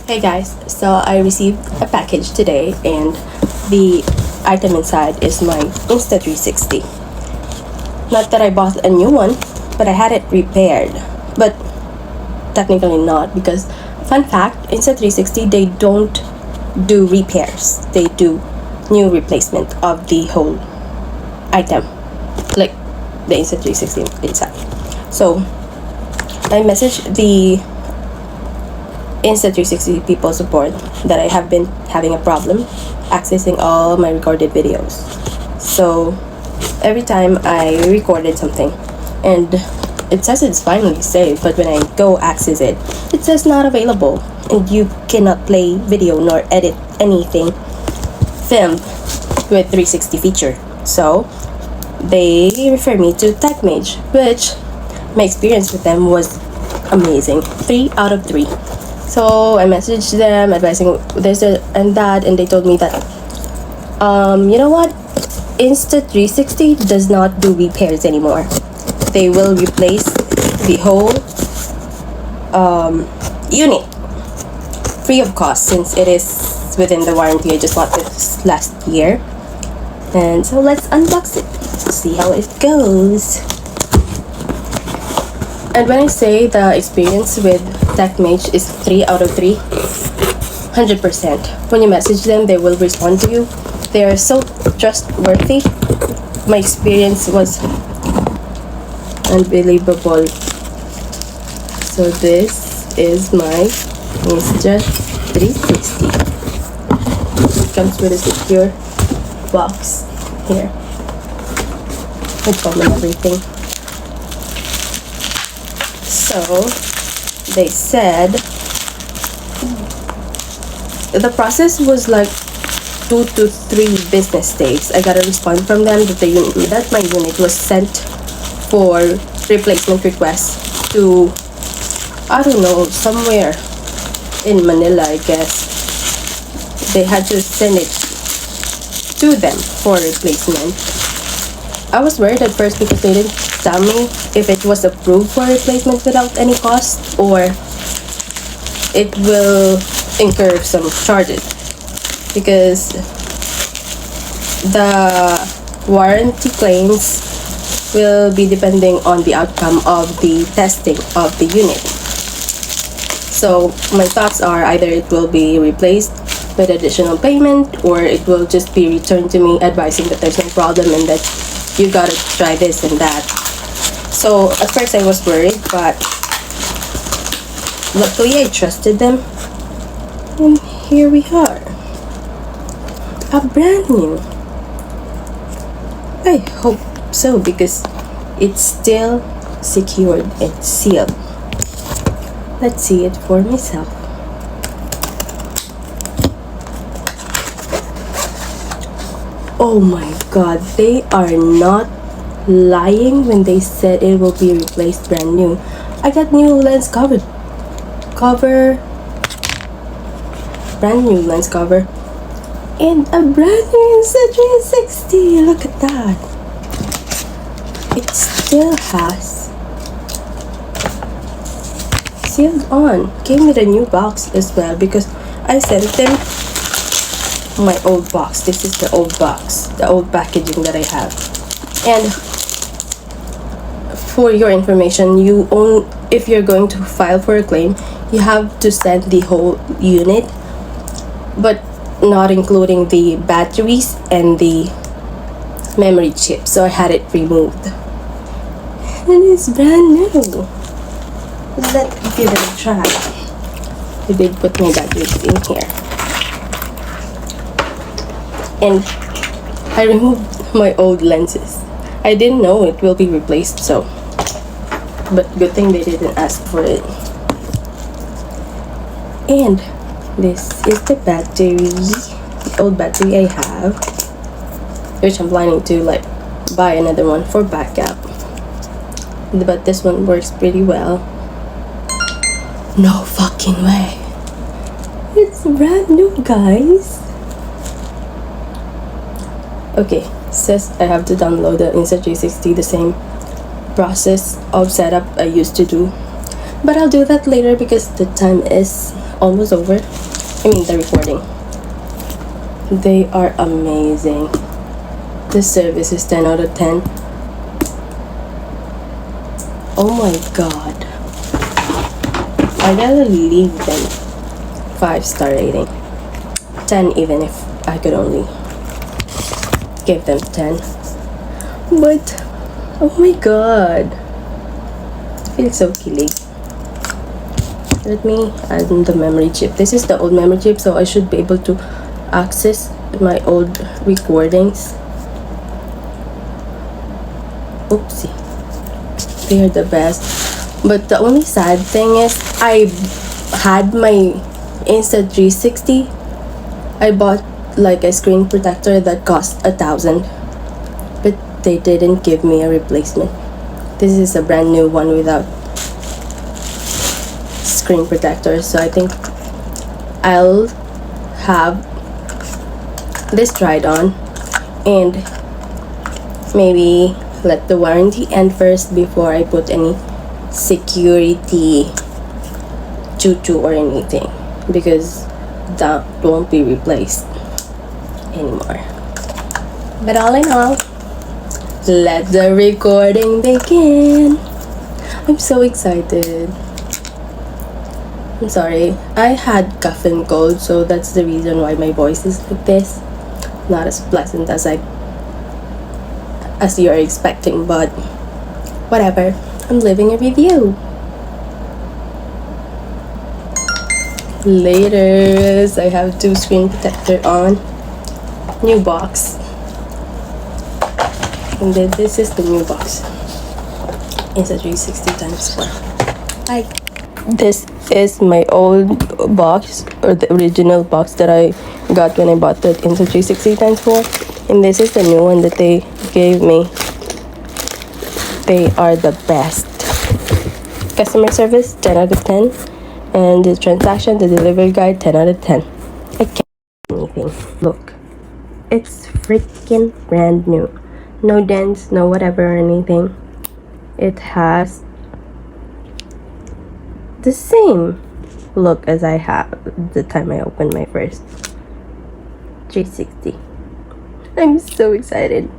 Hey guys, so I received a package today and the item inside is my Insta 360. Not that I bought a new one, but I had it repaired. But technically not, because fun fact, Insta 360 they don't do repairs. They do new replacement of the whole item. Like the Insta 360 inside. So I messaged the Insta 360 people support that I have been having a problem accessing all my recorded videos. So every time I recorded something and it says it's finally saved, but when I go access it, it says not available and you cannot play video nor edit anything filmed with 360 feature. So they refer me to TechMage, which my experience with them was amazing. 3 out of 3. So I messaged them advising this and that, and they told me that you know what, Insta 360 does not do repairs anymore. They will replace the whole unit free of cost, since it is within the warranty. I just bought this last year, and so let's unbox it, see how it goes. And when I say the experience with TechMage is 3 out of 3, 100%. When you message them, they will respond to you. They are so trustworthy. My experience was unbelievable. So this is my Insta 360. It comes with a secure box here with foam and everything. So they said the process was like 2 to 3 business days. I got a response from them that my unit was sent for replacement request to, I don't know, somewhere in Manila, I guess. They had to send it to them for replacement. I was worried at first because they didn't tell me if it was approved for replacement without any cost or it will incur some charges, because the warranty claims will be depending on the outcome of the testing of the unit. So my thoughts are either it will be replaced with additional payment or it will just be returned to me advising that there's no problem and that you gotta try this and that. So at first I was worried, but luckily I trusted them, and here we are, a brand new. I hope so, because it's still secured and sealed. Let's see it for myself. Oh my god, they are not lying when they said it will be replaced brand new. I got new lens cover, brand new lens cover, and a brand new Insta 360. Look at that. It still has sealed on. Came with a new box as well, because I sent them my old box. This is the old box, the old packaging that I have. And for your information, if you're going to file for a claim, you have to send the whole unit, but not including the batteries and the memory chip. So I had it removed, and it's brand new. Let's give it a try. I did put my batteries in here, and I removed my old lenses. I didn't know it will be replaced, so, but good thing they didn't ask for it. And this is the battery, the old battery I have, which I'm planning to like buy another one for backup, but this one works pretty well. No fucking way. It's brand new, guys. Okay, says I have to download the Insta 360, the same process of setup I used to do, but I'll do that later because the time is almost over. I mean the recording. They are amazing. The service is 10 out of 10. Oh my god. I gotta leave them 5-star rating. 10 even if I could only give them 10. But oh my god. I feel so kilig. Let me add the memory chip. This is the old memory chip, so I should be able to access my old recordings. Oopsie. They are the best. But the only sad thing is I had my Insta 360. I bought like a screen protector that cost 1,000, but they didn't give me a replacement. This is a brand new one without screen protector, so I think I'll have this tried on and maybe let the warranty end first before I put any security choo-choo or anything, because that won't be replaced anymore. But all in all, let the recording begin. I'm so excited. I'm sorry, I had cough and cold, so that's the reason why my voice is like this. Not as pleasant as you're expecting, but whatever. I'm leaving a review. Laters. I have 2 screen protector on. New box. And then this is the new box. It's a 360 times 4. Hi. This is my old box, or the original box that I got when I bought the Insta 360 times 4. And this is the new one that they gave me. They are the best. Customer service, 10 out of 10. And the transaction, the delivery guide, 10 out of 10. I can't do anything. Look. It's freaking brand new. No dents, no whatever or anything. It has the same look as I had the time I opened my first 360. I'm so excited.